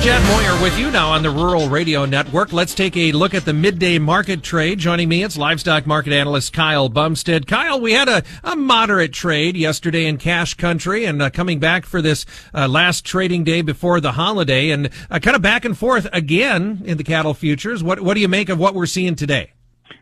Chad Moyer with you now on the Rural Radio Network. Let's take a look at the midday market trade. Joining me, it's livestock market analyst Kyle Bumsted. Kyle, we had a moderate trade yesterday in cash country, and coming back for this last trading day before the holiday, and kind of back and forth again in the cattle futures. What do you make of what we're seeing today?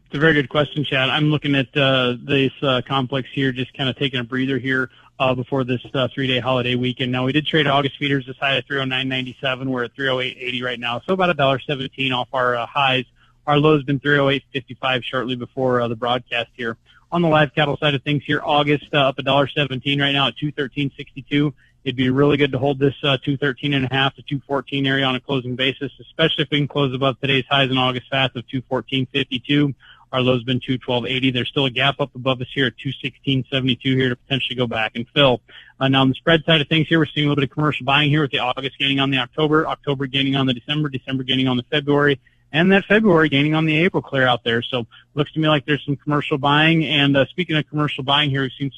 It's a very good question, Chad. I'm looking at this complex here, just kind of taking a breather here before this 3-day holiday weekend. Now, we did trade August feeders as high as 309.97. We're at 308.80 right now, so about $1.17 off our highs. Our low's been 308.55 shortly before the broadcast here. On the live cattle side of things here, August up $1.17 right now at 213.62. It'd be really good to hold this 213.5 to 214 area on a closing basis, especially if we can close above today's highs in August fast of 214.52. Our low's been 212.80. There's still a gap up above us here at 216.72 here to potentially go back and fill. Now, on the spread side of things here, we're seeing a little bit of commercial buying here with the August gaining on the October gaining on the December gaining on the February, and that February gaining on the April clear out there. So looks to me like there's some commercial buying. And speaking of commercial buying here, we've seen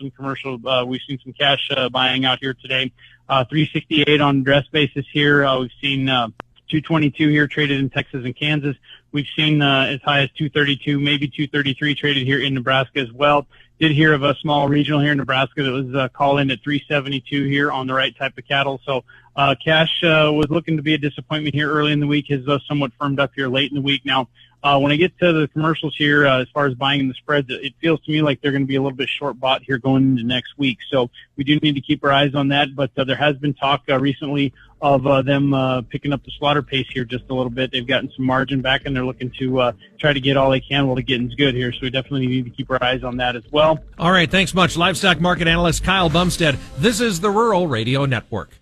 some cash buying out here today. 368 on dress basis here. We've seen 222 here traded in Texas and Kansas. We've seen as high as 232, maybe 233 traded here in Nebraska as well. Did hear of a small regional here in Nebraska that was call-in at 372 here on the right type of cattle. So cash was looking to be a disappointment here early in the week, has somewhat firmed up here late in the week. Now, when I get to the commercials here, as far as buying in the spreads, it feels to me like they're going to be a little bit short bought here going into next week. So we do need to keep our eyes on that. But there has been talk recently of them picking up the slaughter pace here just a little bit. They've gotten some margin back, and they're looking to try to get all they can while the getting's good here. So we definitely need to keep our eyes on that as well. All right, thanks much. Livestock market analyst Kyle Bumsted. This is the Rural Radio Network.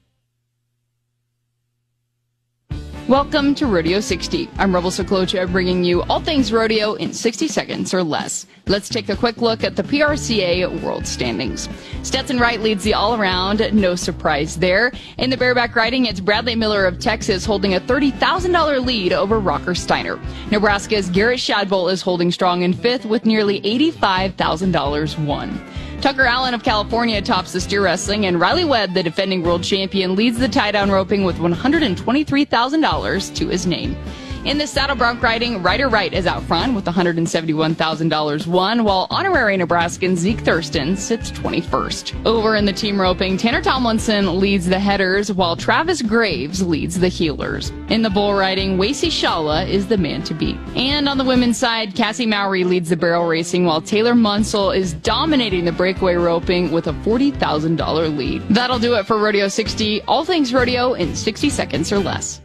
Welcome to Rodeo 60. I'm Rebel Soklocha, bringing you all things rodeo in 60 seconds or less. Let's take a quick look at the PRCA World Standings. Stetson Wright leads the all-around, no surprise there. In the bareback riding, it's Bradley Miller of Texas holding a $30,000 lead over Rocker Steiner. Nebraska's Garrett Shadbolt is holding strong in fifth with nearly $85,000 won. Tucker Allen of California tops the steer wrestling, and Riley Webb, the defending world champion, leads the tie-down roping with $123,000 to his name. In the saddle bronc riding, Ryder Wright is out front with $171,000 won, while honorary Nebraskan Zeke Thurston sits 21st. Over in the team roping, Tanner Tomlinson leads the headers, while Travis Graves leads the heelers. In the bull riding, Wasey Shala is the man to beat. And on the women's side, Cassie Mowry leads the barrel racing, while Taylor Munsell is dominating the breakaway roping with a $40,000 lead. That'll do it for Rodeo 60. All things rodeo in 60 seconds or less.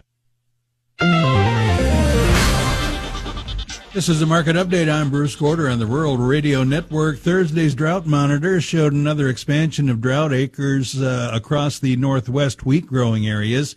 This is a market update. I'm Bruce Gorder on the Rural Radio Network. Thursday's drought monitor showed another expansion of drought acres across the northwest wheat growing areas.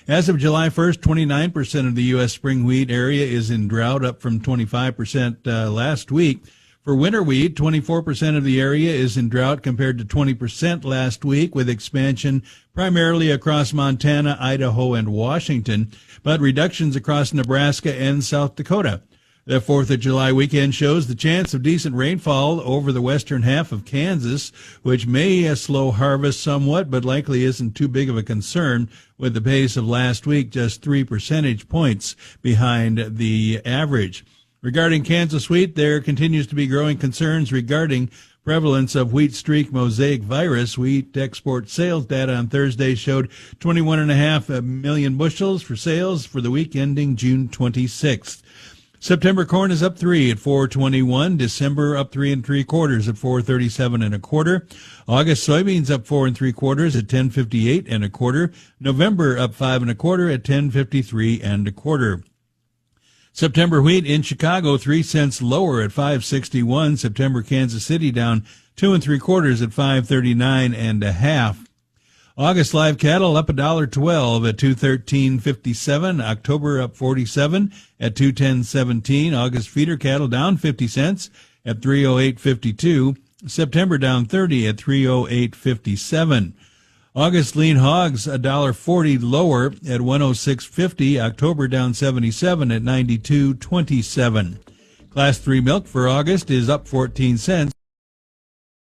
As of July 1st, 29% of the U.S. spring wheat area is in drought, up from 25% last week. For winter wheat, 24% of the area is in drought compared to 20% last week, with expansion primarily across Montana, Idaho, and Washington, but reductions across Nebraska and South Dakota. The 4th of July weekend shows the chance of decent rainfall over the western half of Kansas, which may slow harvest somewhat, but likely isn't too big of a concern, with the pace of last week just 3 percentage points behind the average. Regarding Kansas wheat, there continues to be growing concerns regarding prevalence of wheat streak mosaic virus. Wheat export sales data on Thursday showed 21.5 million bushels for sales for the week ending June 26th. September corn is up 3 at 4.21. December up 3 3/4 at 4.37 1/4. August soybeans up 4 3/4 at 10.58 1/4. November up 5 1/4 at 10.53 1/4. September wheat in Chicago 3 cents lower at 5.61. September Kansas City down 2 3/4 at 5.39 1/2. August live cattle up $1.12 at 213.57. October up 47 at 210.17. August feeder cattle down 50 cents at 308.52. September down 30 at 308.57. August lean hogs $1.40 lower at 106.50. October down 77 at 92.27. Class 3 milk for August is up 14 cents.